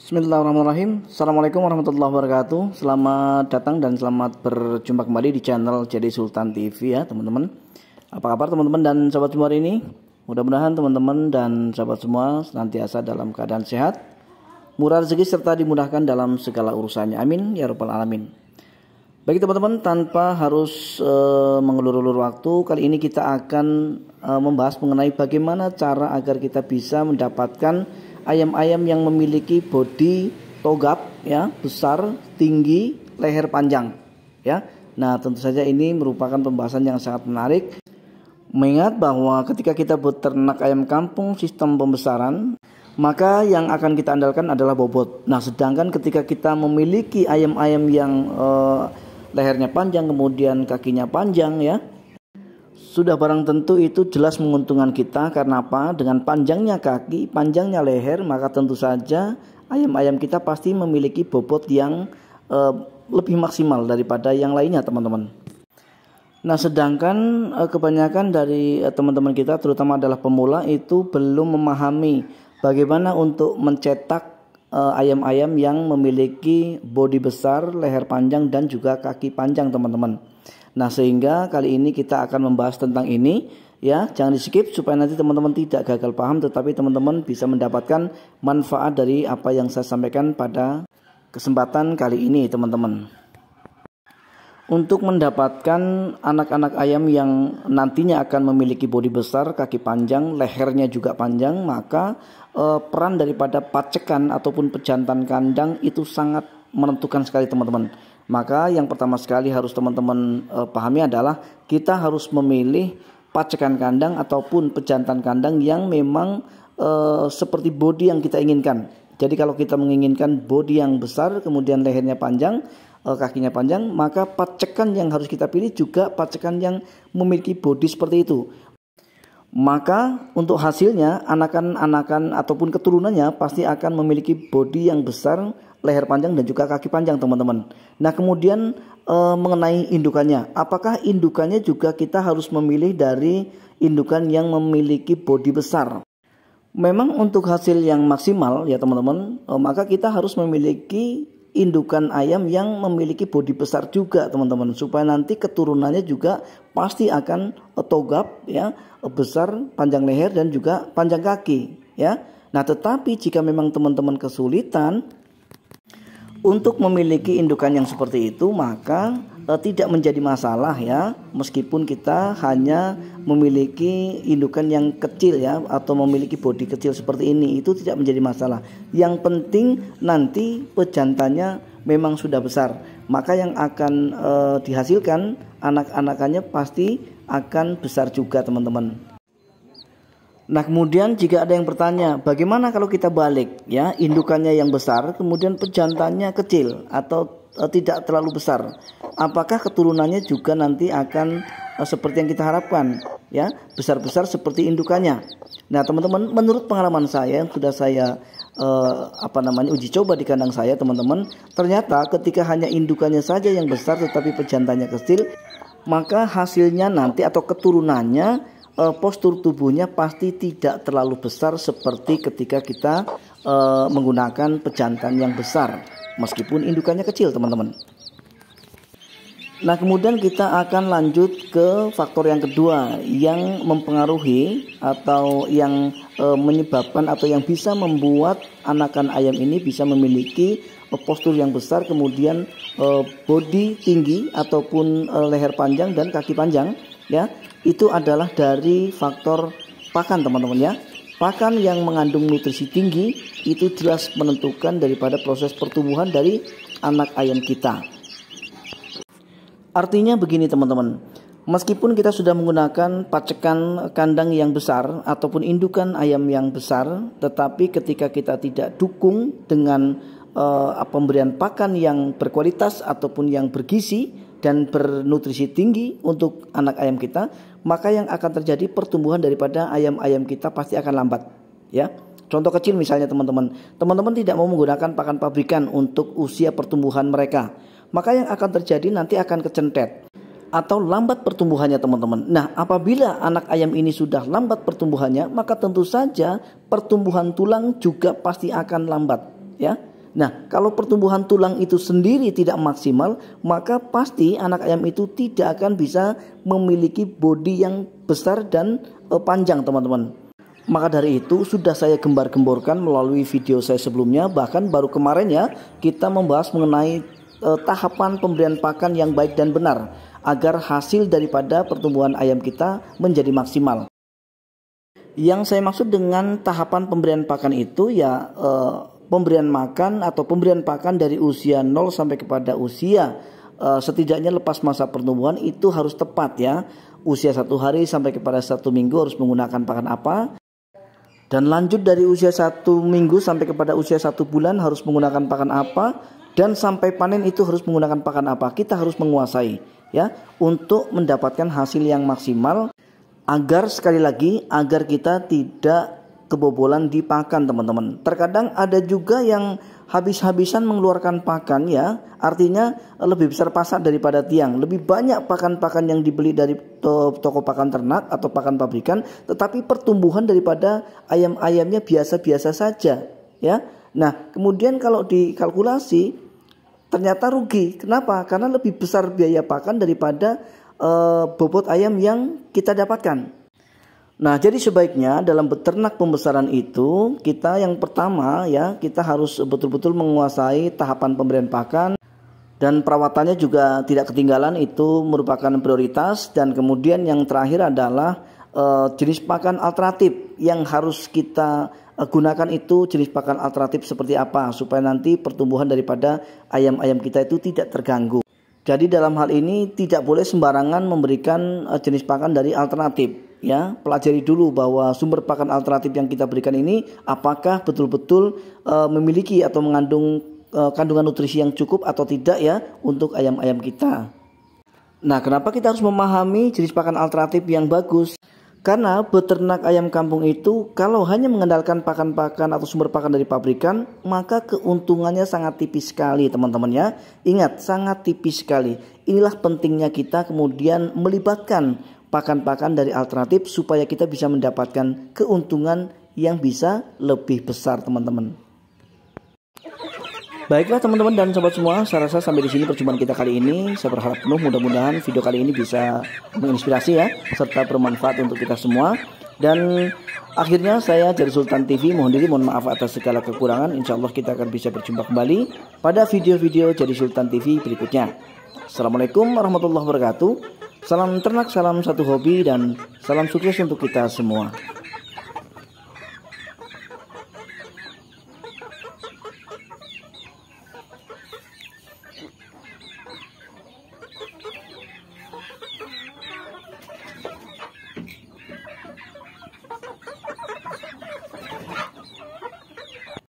Bismillahirrahmanirrahim. Assalamualaikum warahmatullahi wabarakatuh. Selamat datang dan selamat berjumpa kembali di channel Jadi Sultan TV ya teman-teman. Apa kabar teman-teman dan sahabat semua hari ini? Mudah-mudahan teman-teman dan sahabat semua senantiasa dalam keadaan sehat, murah rezeki serta dimudahkan dalam segala urusannya. Amin ya rabbal alamin. Bagi teman-teman, tanpa harus mengulur-ulur waktu, kali ini kita akan membahas mengenai bagaimana cara agar kita bisa mendapatkan ayam-ayam yang memiliki bodi togap ya, besar, tinggi, leher panjang ya. Nah, tentu saja ini merupakan pembahasan yang sangat menarik. Mengingat bahwa ketika kita beternak ayam kampung sistem pembesaran, maka yang akan kita andalkan adalah bobot. Nah, sedangkan ketika kita memiliki ayam-ayam yang lehernya panjang kemudian kakinya panjang ya, sudah barang tentu itu jelas menguntungkan kita. Karena apa? Dengan panjangnya kaki, panjangnya leher, maka tentu saja ayam-ayam kita pasti memiliki bobot yang lebih maksimal daripada yang lainnya teman-teman. Nah, sedangkan kebanyakan dari teman-teman kita, terutama adalah pemula, itu belum memahami bagaimana untuk mencetak ayam-ayam yang memiliki bodi besar, leher panjang dan juga kaki panjang teman-teman. Nah, sehingga kali ini kita akan membahas tentang ini ya. Jangan di skip supaya nanti teman-teman tidak gagal paham, tetapi teman-teman bisa mendapatkan manfaat dari apa yang saya sampaikan pada kesempatan kali ini teman-teman. Untuk mendapatkan anak-anak ayam yang nantinya akan memiliki bodi besar, kaki panjang, lehernya juga panjang, maka peran daripada pacekan ataupun pejantan kandang itu sangat menentukan sekali teman-teman. Maka yang pertama sekali harus teman-teman pahami adalah kita harus memilih pacekan kandang ataupun pejantan kandang yang memang seperti bodi yang kita inginkan. Jadi kalau kita menginginkan bodi yang besar kemudian lehernya panjang, kakinya panjang, maka pacekan yang harus kita pilih juga pacekan yang memiliki bodi seperti itu. Maka untuk hasilnya anakan-anakan ataupun keturunannya pasti akan memiliki bodi yang besar, leher panjang dan juga kaki panjang teman-teman. Nah, kemudian mengenai indukannya, apakah indukannya juga kita harus memilih dari indukan yang memiliki bodi besar? Memang untuk hasil yang maksimal ya teman-teman, maka kita harus memiliki indukan ayam yang memiliki bodi besar juga teman-teman, supaya nanti keturunannya juga pasti akan togap ya, besar, panjang leher dan juga panjang kaki ya. Nah, tetapi jika memang teman-teman kesulitan untuk memiliki indukan yang seperti itu, maka tidak menjadi masalah ya, meskipun kita hanya memiliki indukan yang kecil ya, atau memiliki bodi kecil seperti ini, itu tidak menjadi masalah. Yang penting nanti pejantannya memang sudah besar, maka yang akan dihasilkan anak-anakannya pasti akan besar juga teman-teman. Nah, kemudian jika ada yang bertanya, bagaimana kalau kita balik ya, indukannya yang besar kemudian pejantannya kecil atau tidak terlalu besar, apakah keturunannya juga nanti akan seperti yang kita harapkan ya, besar-besar seperti indukannya? Nah, teman-teman, menurut pengalaman saya yang sudah saya uji coba di kandang saya teman-teman, ternyata ketika hanya indukannya saja yang besar tetapi pejantannya kecil, maka hasilnya nanti atau keturunannya, postur tubuhnya pasti tidak terlalu besar seperti ketika kita menggunakan pejantan yang besar meskipun indukannya kecil teman-teman. Nah, kemudian kita akan lanjut ke faktor yang kedua yang mempengaruhi atau yang menyebabkan atau yang bisa membuat anakan ayam ini bisa memiliki postur yang besar, kemudian bodi tinggi ataupun leher panjang dan kaki panjang ya. Itu adalah dari faktor pakan teman-teman ya. Pakan yang mengandung nutrisi tinggi itu jelas menentukan daripada proses pertumbuhan dari anak ayam kita. Artinya begini teman-teman, meskipun kita sudah menggunakan pacekan kandang yang besar ataupun indukan ayam yang besar, tetapi ketika kita tidak dukung dengan pemberian pakan yang berkualitas ataupun yang bergizi dan bernutrisi tinggi untuk anak ayam kita, maka yang akan terjadi pertumbuhan daripada ayam-ayam kita pasti akan lambat ya. Contoh kecil misalnya teman-teman tidak mau menggunakan pakan pabrikan untuk usia pertumbuhan mereka, maka yang akan terjadi nanti akan kecentet atau lambat pertumbuhannya teman-teman. Nah, apabila anak ayam ini sudah lambat pertumbuhannya, maka tentu saja pertumbuhan tulang juga pasti akan lambat ya. Nah, kalau pertumbuhan tulang itu sendiri tidak maksimal, maka pasti anak ayam itu tidak akan bisa memiliki bodi yang besar dan panjang, teman-teman. Maka dari itu sudah saya gembar-gemborkan melalui video saya sebelumnya, bahkan baru kemarin ya kita membahas mengenai tahapan pemberian pakan yang baik dan benar agar hasil daripada pertumbuhan ayam kita menjadi maksimal. Yang saya maksud dengan tahapan pemberian pakan itu ya pemberian makan atau pemberian pakan dari usia 0 sampai kepada usia setidaknya lepas masa pertumbuhan itu harus tepat ya. Usia 1 hari sampai kepada 1 minggu harus menggunakan pakan apa, dan lanjut dari usia 1 minggu sampai kepada usia 1 bulan harus menggunakan pakan apa, dan sampai panen itu harus menggunakan pakan apa. Kita harus menguasai ya untuk mendapatkan hasil yang maksimal, agar sekali lagi agar kita tidak kebobolan di pakan, teman-teman. Terkadang ada juga yang habis-habisan mengeluarkan pakan ya, artinya lebih besar pasak daripada tiang. Lebih banyak pakan-pakan yang dibeli dari toko pakan ternak atau pakan pabrikan, tetapi pertumbuhan daripada ayam-ayamnya biasa-biasa saja ya. Nah, kemudian kalau dikalkulasi ternyata rugi. Kenapa? Karena lebih besar biaya pakan daripada bobot ayam yang kita dapatkan. Nah, jadi sebaiknya dalam beternak pembesaran itu kita yang pertama ya, kita harus betul-betul menguasai tahapan pemberian pakan, dan perawatannya juga tidak ketinggalan, itu merupakan prioritas. Dan kemudian yang terakhir adalah jenis pakan alternatif yang harus kita gunakan, itu jenis pakan alternatif seperti apa supaya nanti pertumbuhan daripada ayam-ayam kita itu tidak terganggu. Jadi dalam hal ini tidak boleh sembarangan memberikan jenis pakan dari alternatif ya. Pelajari dulu bahwa sumber pakan alternatif yang kita berikan ini apakah betul-betul memiliki atau mengandung kandungan nutrisi yang cukup atau tidak ya untuk ayam-ayam kita. Nah, kenapa kita harus memahami jenis pakan alternatif yang bagus? Karena beternak ayam kampung itu kalau hanya mengandalkan pakan-pakan atau sumber pakan dari pabrikan, maka keuntungannya sangat tipis sekali, teman-teman ya. Ingat, sangat tipis sekali. Inilah pentingnya kita kemudian melibatkan pakan-pakan dari alternatif supaya kita bisa mendapatkan keuntungan yang bisa lebih besar, teman-teman. Baiklah teman-teman dan sobat semua, saya rasa sampai di sini perjumpaan kita kali ini. Saya berharap penuh mudah-mudahan video kali ini bisa menginspirasi ya, serta bermanfaat untuk kita semua. Dan akhirnya saya dari Sultan TV mohon maaf atas segala kekurangan. Insya Allah kita akan bisa berjumpa kembali pada video-video dari Sultan TV berikutnya. Assalamualaikum warahmatullahi wabarakatuh. Salam ternak, salam satu hobi, dan salam sukses untuk kita semua.